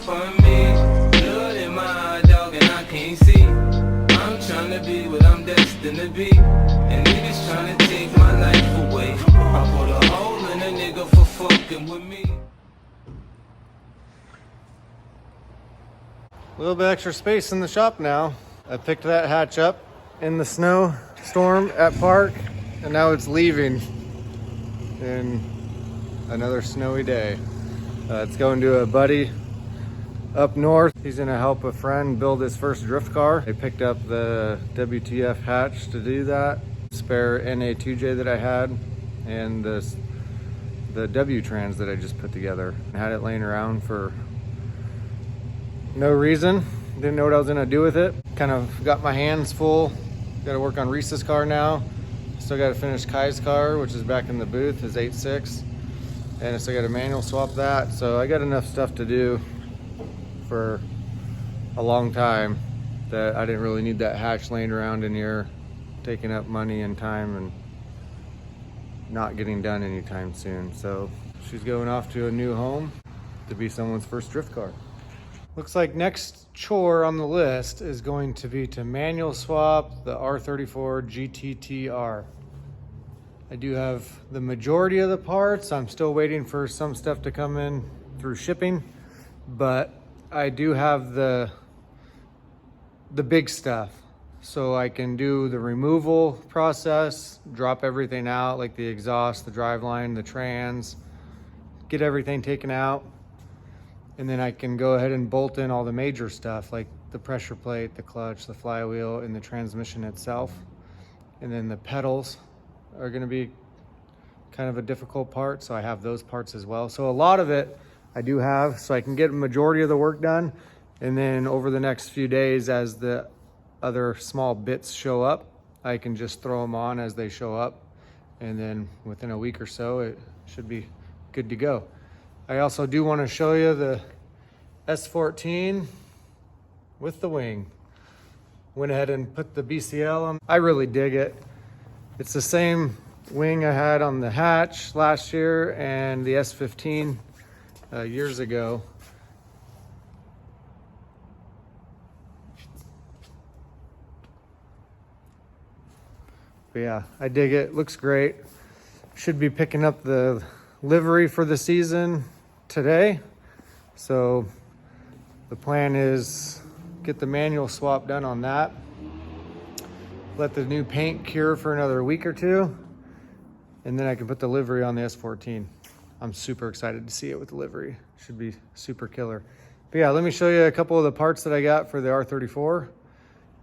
for me. Blood in my eye, dog, and I can't see. I'm trying to be what I'm destined to be. And niggas trying to take my life away. I put a hole in a nigga for fucking with me. A little bit extra space in the shop now. I picked that hatch up in the snowstorm at park, and now it's leaving in another snowy day. It's going to a buddy up north. He's gonna help a friend build his first drift car. I picked up the WTF hatch to do that, spare NA2J that I had, and the W-Trans that I just put together. I had it laying around for no reason. Didn't know what I was gonna do with it. Kind of got my hands full. Got to work on Reese's car now. Still got to finish Kai's car, which is back in the booth, his 8.6. And I still got to manual swap that. So I got enough stuff to do for a long time that I didn't really need that hatch laying around in here, taking up money and time and not getting done anytime soon. So she's going off to a new home to be someone's first drift car. Looks like next chore on the list is going to be to manual swap the R34 GTT-R. I do have the majority of the parts. I'm still waiting for some stuff to come in through shipping, but I do have the big stuff. So I can do the removal process, drop everything out, like the exhaust, the driveline, the trans, get everything taken out. And then I can go ahead and bolt in all the major stuff, like the pressure plate, the clutch, the flywheel, and the transmission itself. And then the pedals are gonna be kind of a difficult part, so I have those parts as well. So a lot of it I do have, so I can get a majority of the work done. And then over the next few days, as the other small bits show up, I can just throw them on as they show up. And then within a week or so, it should be good to go. I also do want to show you the S14 with the wing. Went ahead and put the BCL on. I really dig it. It's the same wing I had on the hatch last year and the S15 years ago. But yeah, I dig it. Looks great. Should be picking up the livery for the season today. So the plan is get the manual swap done on that. Let the new paint cure for another week or two. And then I can put the livery on the S14. I'm super excited to see it with the livery. Should be super killer. But yeah, let me show you a couple of the parts that I got for the R34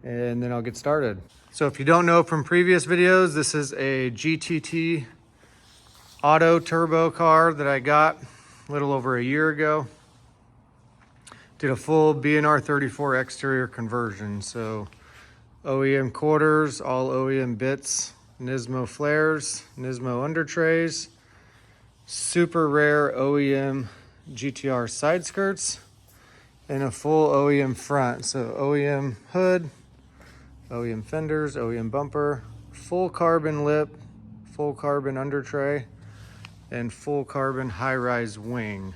and then I'll get started. So if you don't know from previous videos, this is a GTT auto turbo car that I got a little over a year ago. Did a full B&R 34 exterior conversion. So OEM quarters, all OEM bits, Nismo flares, Nismo under trays, super rare OEM GTR side skirts, and a full OEM front. So OEM hood, OEM fenders, OEM bumper, full carbon lip, full carbon under tray, and full carbon high-rise wing.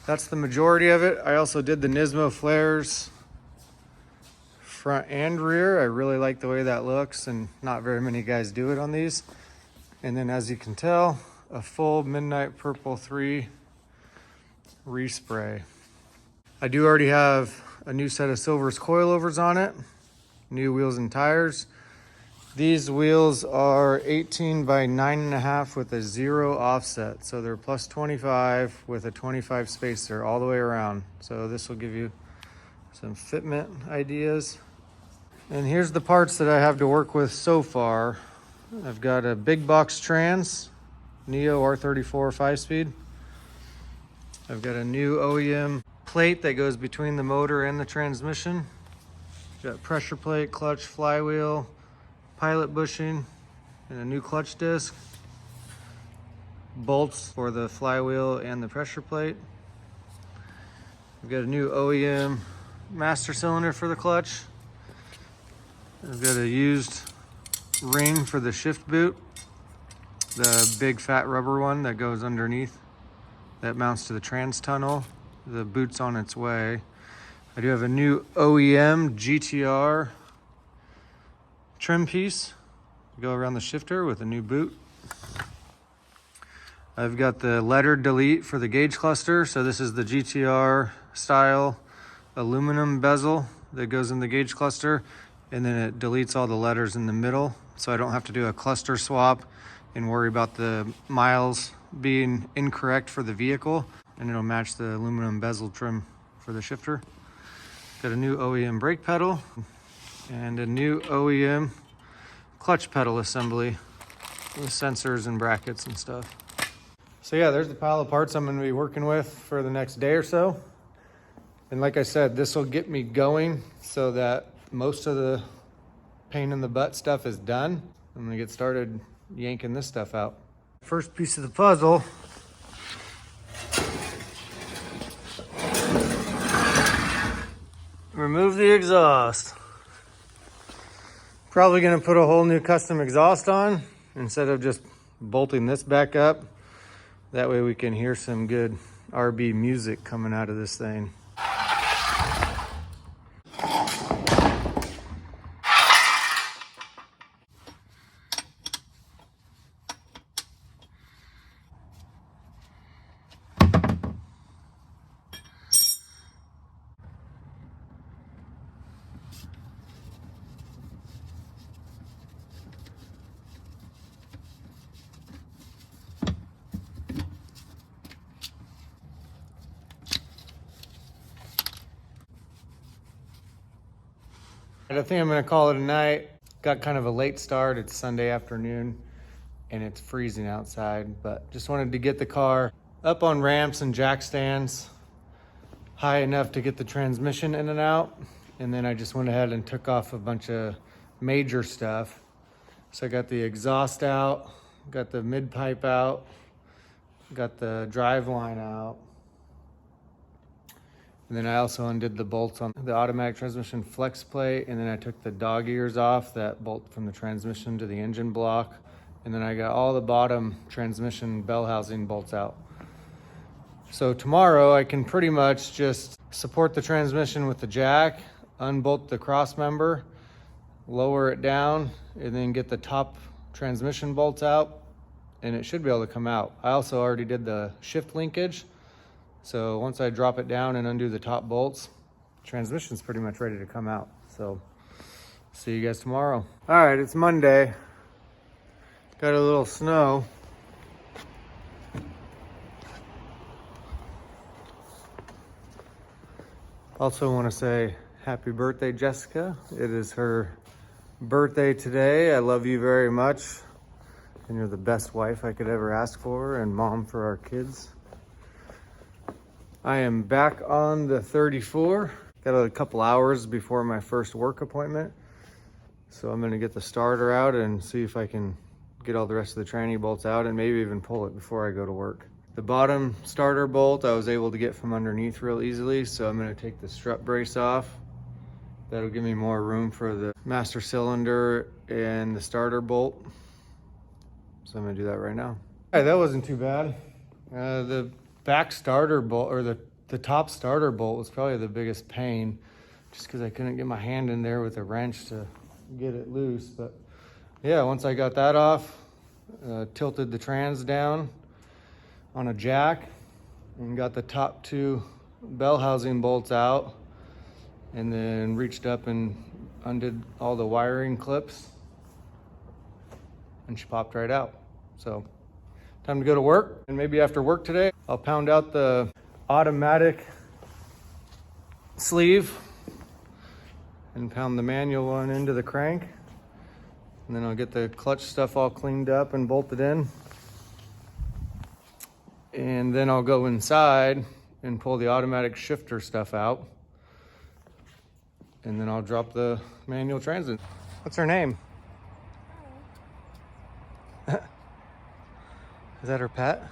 That's the majority of it. I also did the Nismo flares front and rear. I really like the way that looks, and not very many guys do it on these. And then as you can tell, a full Midnight Purple 3 respray. I do already have a new set of Silver's coilovers on it, new wheels and tires. These wheels are 18 by 9.5 with a 0 offset. So they're plus 25 with a 25 spacer all the way around. So this will give you some fitment ideas. And here's the parts that I have to work with so far. I've got a big box trans, Neo R34 5-speed. I've got a new OEM plate that goes between the motor and the transmission. Got pressure plate, clutch, flywheel, pilot bushing, and a new clutch disc. Bolts for the flywheel and the pressure plate. I've got a new OEM master cylinder for the clutch. I've got a used ring for the shift boot. The big fat rubber one that goes underneath that mounts to the trans tunnel. The boot's on its way. I do have a new OEM GTR trim piece. Go around the shifter with a new boot. I've got the letter delete for the gauge cluster. So this is the GTR style aluminum bezel that goes in the gauge cluster, and then it deletes all the letters in the middle. So I don't have to do a cluster swap and worry about the miles being incorrect for the vehicle, and it'll match the aluminum bezel trim for the shifter. Got a new OEM brake pedal and a new OEM clutch pedal assembly with sensors and brackets and stuff. So yeah, there's the pile of parts I'm going to be working with for the next day or so. And like I said, this will get me going so that most of the pain in the butt stuff is done. I'm going to get started yanking this stuff out. First piece of the puzzle. Remove the exhaust. Probably going to put a whole new custom exhaust on instead of just bolting this back up. That way we can hear some good RB music coming out of this thing. I think I'm gonna call it a night. Got kind of a late start. It's Sunday afternoon and it's freezing outside, but just wanted to get the car up on ramps and jack stands high enough to get the transmission in and out. And then I just went ahead and took off a bunch of major stuff. So I got the exhaust out, got the mid pipe out, got the drive line out. And then I also undid the bolts on the automatic transmission flex plate, and then I took the dog ears off that bolt from the transmission to the engine block. And then I got all the bottom transmission bell housing bolts out. So tomorrow I can pretty much just support the transmission with the jack, unbolt the cross member, lower it down, and then get the top transmission bolts out, and it should be able to come out. I also already did the shift linkage. So once I drop it down and undo the top bolts, transmission's pretty much ready to come out. So see you guys tomorrow. All right, it's Monday. Got a little snow. Also want to say happy birthday, Jessica. It is her birthday today. I love you very much. And you're the best wife I could ever ask for, and mom for our kids. I am back on the 34. Got a couple hours before my first work appointment. So I'm gonna get the starter out and see if I can get all the rest of the tranny bolts out and maybe even pull it before I go to work. The bottom starter bolt I was able to get from underneath real easily, so I'm gonna take the strut brace off. That'll give me more room for the master cylinder and the starter bolt. So I'm gonna do that right now. All right, that wasn't too bad. The back starter bolt, or the top starter bolt, was probably the biggest pain, just because I couldn't get my hand in there with a wrench to get it loose. But yeah, once I got that off, tilted the trans down on a jack and got the top two bell housing bolts out, and then reached up and undid all the wiring clips, and she popped right out. So time to go to work. And maybe after work today, I'll pound out the automatic sleeve and pound the manual one into the crank. And then I'll get the clutch stuff all cleaned up and bolted in. And then I'll go inside and pull the automatic shifter stuff out. And then I'll drop the manual transit. What's her name? Is that her pet?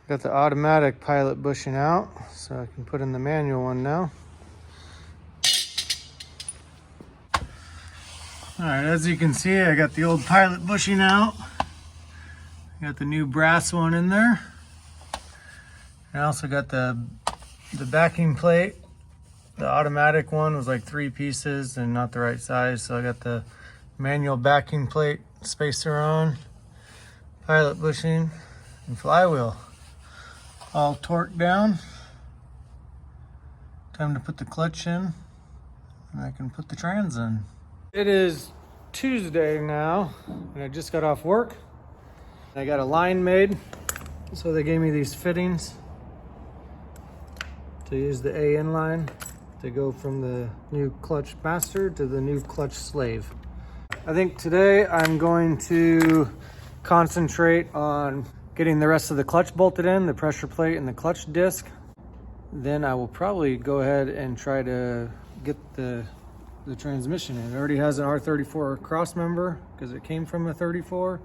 Got the automatic pilot bushing out, so I can put in the manual one now. All right, as you can see, I got the old pilot bushing out. Got the new brass one in there. I also got the backing plate. The automatic one was like 3 pieces and not the right size, so I got the manual backing plate spacer on, pilot bushing, and flywheel all torqued down. Time to put the clutch in, and I can put the trans in. It is Tuesday now, and I just got off work. I got a line made, so they gave me these fittings to use the AN line to go from the new clutch master to the new clutch slave. I think today I'm going to concentrate on getting the rest of the clutch bolted in, the pressure plate and the clutch disc. Then I will probably go ahead and try to get the transmission in. It already has an R34 cross member because it came from a 34.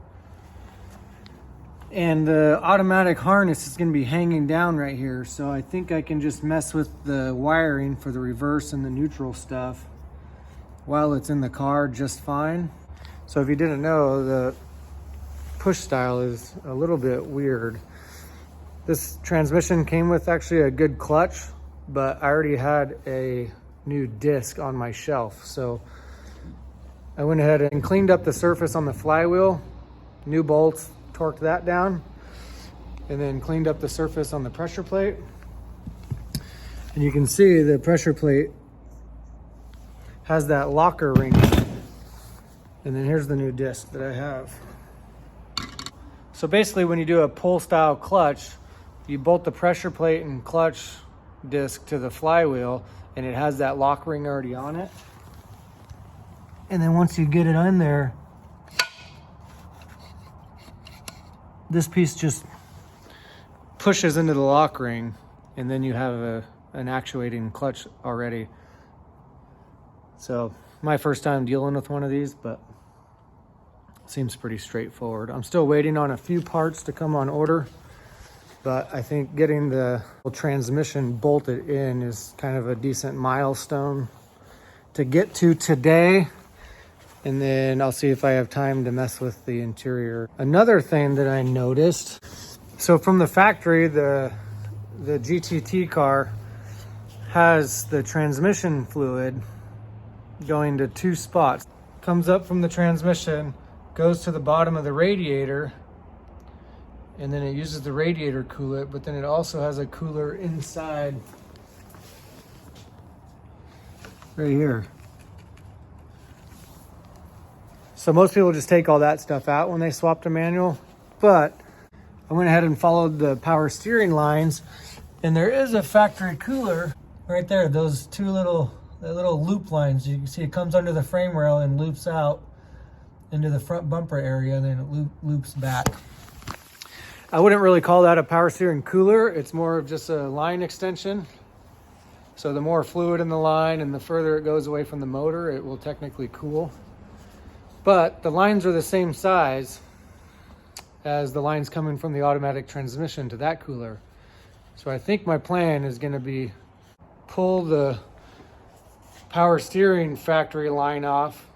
And the automatic harness is going to be hanging down right here, so I think I can just mess with the wiring for the reverse and the neutral stuff while it's in the car just fine. So if you didn't know, the push style is a little bit weird. This transmission came with actually a good clutch, but I already had a new disc on my shelf, so I went ahead and cleaned up the surface on the flywheel, new bolts, torqued that down, and then cleaned up the surface on the pressure plate. And you can see the pressure plate has that locker ring. And then here's the new disc that I have. So basically when you do a pull style clutch, you bolt the pressure plate and clutch disc to the flywheel, and it has that lock ring already on it. And then once you get it on there, this piece just pushes into the lock ring, and then you have an actuating clutch already. So my first time dealing with one of these, but it seems pretty straightforward. I'm still waiting on a few parts to come on order, but I think getting the transmission bolted in is kind of a decent milestone to get to today. And then I'll see if I have time to mess with the interior. Another thing that I noticed, so from the factory, the GTT car has the transmission fluid going to 2 spots. Comes up from the transmission, goes to the bottom of the radiator, and then it uses the radiator coolant, but then it also has a cooler inside right here. So most people just take all that stuff out when they swap to manual, but I went ahead and followed the power steering lines, and there is a factory cooler right there. Those two little loop lines, you can see it comes under the frame rail and loops out into the front bumper area, and then it loops back. I wouldn't really call that a power steering cooler. It's more of just a line extension. So the more fluid in the line and the further it goes away from the motor, it will technically cool. But the lines are the same size as the lines coming from the automatic transmission to that cooler. So I think my plan is going to be pull the power steering factory line off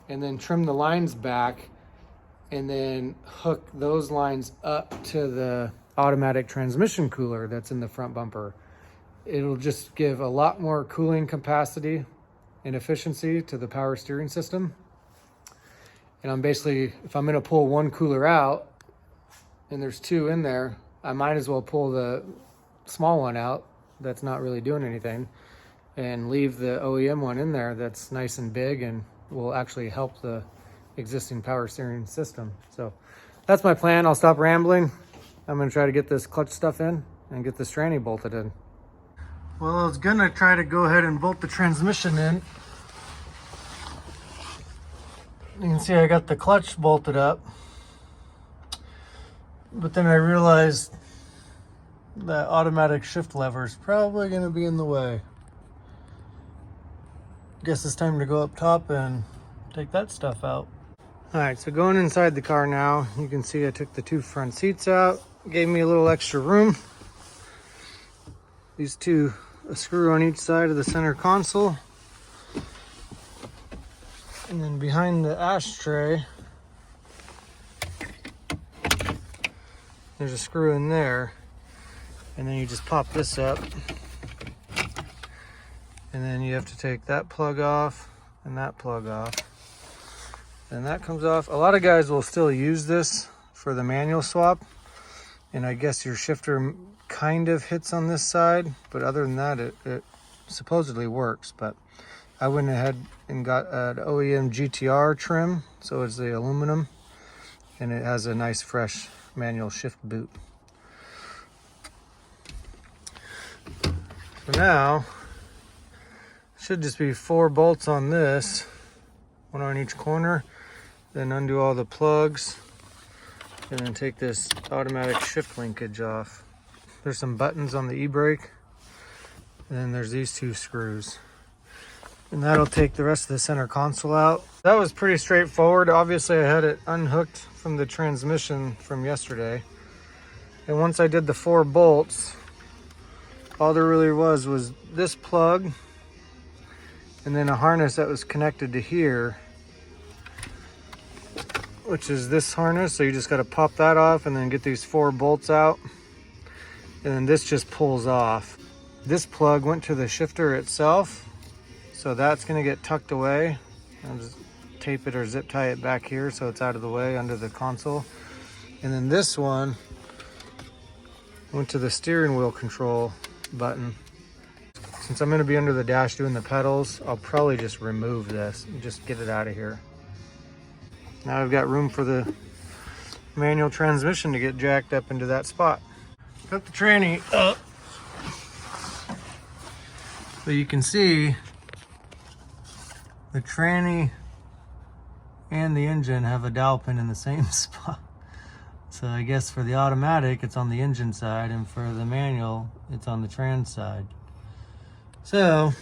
and then trim the lines back and then hook those lines up to the automatic transmission cooler that's in the front bumper. It'll just give a lot more cooling capacity and efficiency to the power steering system. And I'm basically, if I'm gonna pull one cooler out and there's 2 in there, I might as well pull the small one out that's not really doing anything and leave the OEM one in there that's nice and big and will actually help the existing power steering system. So that's my plan. I'll stop rambling. I'm gonna try to get this clutch stuff in and get this tranny bolted in. Well, I was gonna try to go ahead and bolt the transmission in. You can see I got the clutch bolted up, but then I realized that automatic shift lever is probably going to be in the way. Guess it's time to go up top and take that stuff out. All right, so going inside the car now, you can see I took the 2 front seats out, gave me a little extra room. These 2, a screw on each side of the center console. And then behind the ashtray, there's a screw in there. And then you just pop this up. And then you have to take that plug off and that plug off. And that comes off. A lot of guys will still use this for the manual swap. And I guess your shifter kind of hits on this side, but other than that, it supposedly works. But I went ahead and got an OEM GTR trim, so it's the aluminum, and it has a nice fresh manual shift boot. So now, should just be 4 bolts on this, one on each corner, then undo all the plugs, and then take this automatic shift linkage off. There's some buttons on the e-brake, and then there's these 2 screws. And that'll take the rest of the center console out. That was pretty straightforward. Obviously I had it unhooked from the transmission from yesterday. And once I did the 4 bolts, all there really was this plug, and then a harness that was connected to here, which is this harness. So you just got to pop that off and then get these 4 bolts out. And then this just pulls off. This plug went to the shifter itself. So that's going to get tucked away. I'll just tape it or zip tie it back here so it's out of the way under the console. And then this one went to the steering wheel control button. Since I'm going to be under the dash doing the pedals, I'll probably just remove this and just get it out of here. Now I've got room for the manual transmission to get jacked up into that spot. Got the tranny up. So you can see the tranny and the engine have a dowel pin in the same spot. So I guess for the automatic, it's on the engine side, and for the manual, it's on the trans side. So,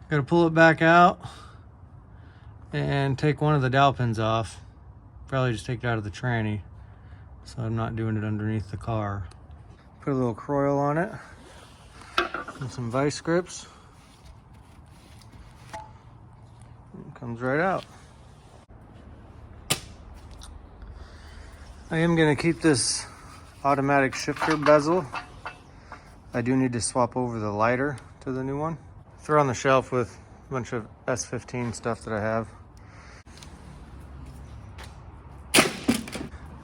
gotta pull it back out and take one of the dowel pins off. Probably just take it out of the tranny, so I'm not doing it underneath the car. Put a little coil on it and some vice grips. It comes right out. I am going to keep this automatic shifter bezel. I do need to swap over the lighter to the new one. Throw on the shelf with a bunch of S14 stuff that I have.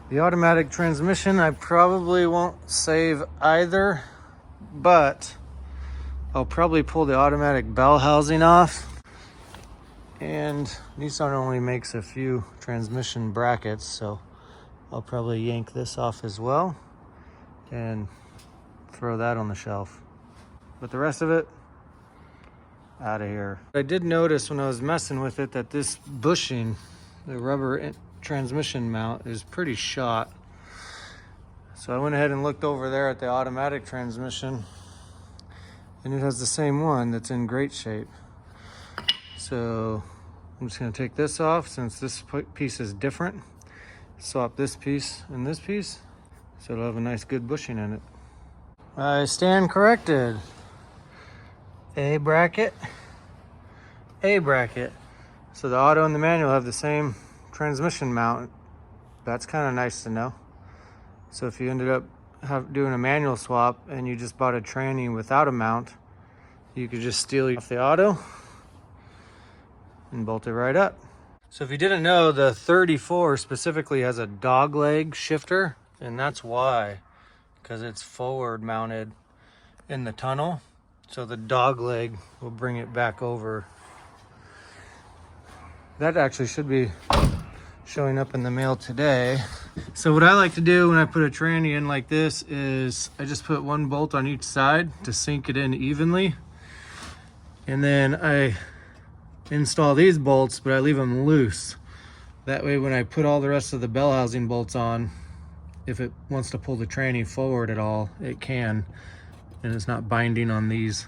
The automatic transmission I probably won't save either, but I'll probably pull the automatic bell housing off. And Nissan only makes a few transmission brackets, so I'll probably yank this off as well and throw that on the shelf. But the rest of it, out of here. I did notice when I was messing with it that this bushing, the rubber transmission mount, is pretty shot. So I went ahead and looked over there at the automatic transmission, and it has the same one that's in great shape. So I'm just going to take this off since this piece is different. Swap this piece and this piece, so it'll have a nice good bushing in it. I stand corrected. A bracket, A bracket. So the auto and the manual have the same transmission mount. That's kind of nice to know. So if you ended up doing a manual swap and you just bought a tranny without a mount, you could just steal off the auto and bolt it right up. So if you didn't know, the 34 specifically has a dog leg shifter, and that's why, because it's forward mounted in the tunnel. So the dog leg will bring it back over. That actually should be showing up in the mail today. So what I like to do when I put a tranny in like this is I just put 1 bolt on each side to sink it in evenly. And then I install these bolts, but I leave them loose. That way when I put all the rest of the bell housing bolts on, if it wants to pull the tranny forward at all, it can, and it's not binding on these.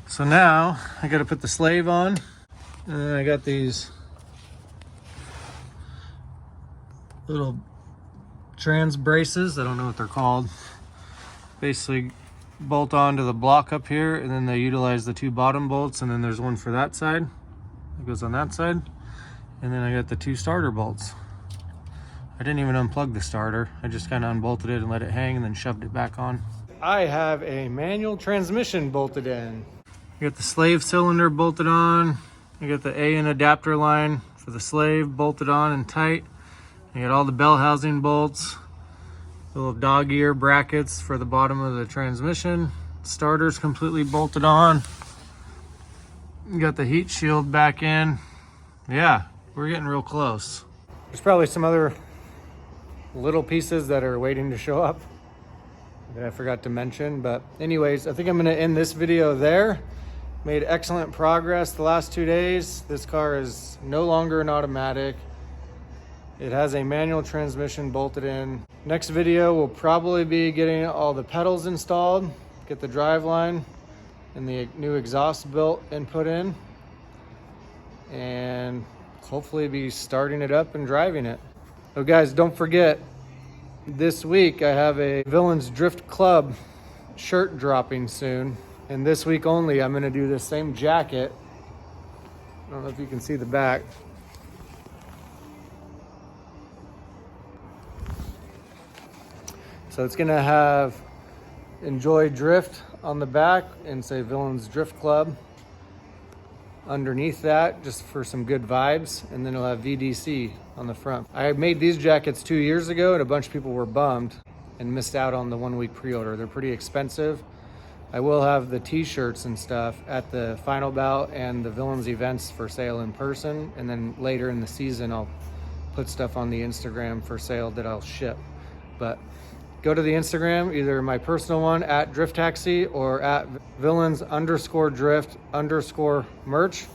So now I got to put the slave on, and then I got these little trans braces. I don't know what they're called. Basically bolt onto the block up here, and then they utilize the 2 bottom bolts, and then there's one for that side that goes on that side, and then I got the 2 starter bolts. I didn't even unplug the starter. I just kind of unbolted it and let it hang and then shoved it back on. I have a manual transmission bolted in. You got the slave cylinder bolted on. You got the AN adapter line for the slave bolted on and tight. You got all the bell housing bolts, the little dog ear brackets for the bottom of the transmission. Starter's completely bolted on. You got the heat shield back in. Yeah, we're getting real close. There's probably some other little pieces that are waiting to show up that I forgot to mention, but anyways, I think I'm gonna end this video there. Made excellent progress the last 2 days. This car is no longer an automatic. It has a manual transmission bolted in. Next video will probably be getting all the pedals installed, get the driveline and the new exhaust built and put in, and hopefully be starting it up and driving it. So guys, don't forget, this week I have a Villains Drift Club shirt dropping soon. And this week only, I'm gonna do the same jacket. I don't know if you can see the back. So it's gonna have Enjoy Drift on the back and say Villains Drift Club underneath that, just for some good vibes. And then it'll have VDC on the front. I made these jackets 2 years ago and a bunch of people were bummed and missed out on the 1 week pre-order. They're pretty expensive. I will have the t-shirts and stuff at the final bout and the Villains events for sale in person. And then later in the season, I'll put stuff on the Instagram for sale that I'll ship. But go to the Instagram, either my personal one at Drift Taxi or at Villains_Drift_merch,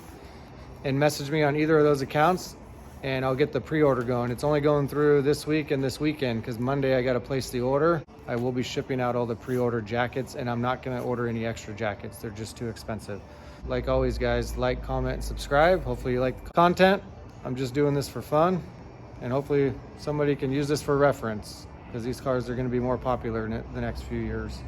and message me on either of those accounts and I'll get the pre-order going. It's only going through this week and this weekend because Monday I got to place the order. I will be shipping out all the pre-order jackets and I'm not going to order any extra jackets. They're just too expensive. Like always, guys, like, comment, and subscribe. Hopefully you like the content. I'm just doing this for fun and hopefully somebody can use this for reference, because these cars are going to be more popular in the next few years.